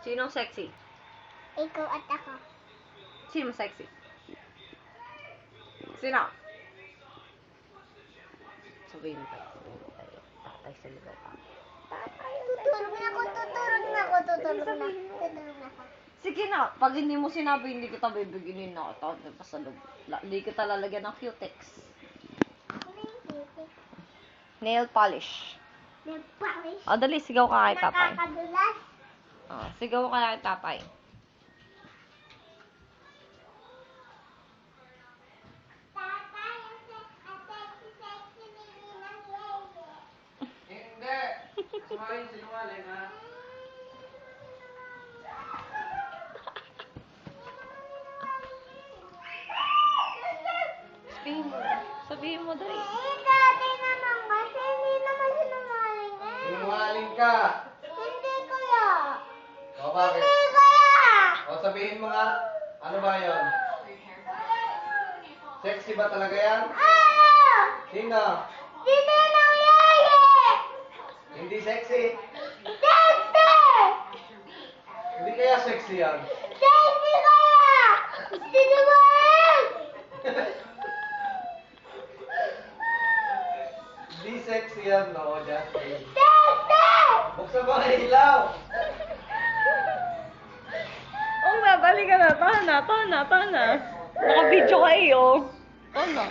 Sinong sexy? Ikaw at ako. Sino sexy? Sino? Sabihin mo tayo. Tatay sa ligaw pa. Tutulog na ako. Tutulog na ako. Sige na, pag hindi mo sinabi, hindi kita bibiginin na kita. Hindi kita lalagyan ng cutex. Nail polish. Nagpawish. O, dali, sigaw ka kay tatay. Nakakadulas. O, sigaw ka kay tatay. Tatay, sexy ni Ninang Yeye. Hindi. Sinungaling ha. Sabihin mo, dali. Dati naman kasi hindi naman sinungaling eh. Sinungaling ka. Hindi kuya. O bakit? Hindi kuya. O sabihin mo nga, ano ba yon? Sexy ba talaga yan? Ah! Sino? Si Ninang Yeye. Hindi sexy. Sexy! Hindi kaya sexy yan. Sexy kuya! Sinungaling! Hindi sexy yan, no? Justin. Sexy! Buksan mo ang ilaw. Oo na, dali ka na. Tahan na. Naka-video ka eh, oh. Tahan na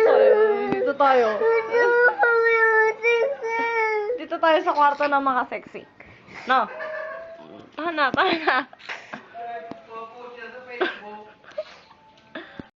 tayo. Dito tayo. Dito tayo sa kwarto ng mga sexy. No? Tahan na.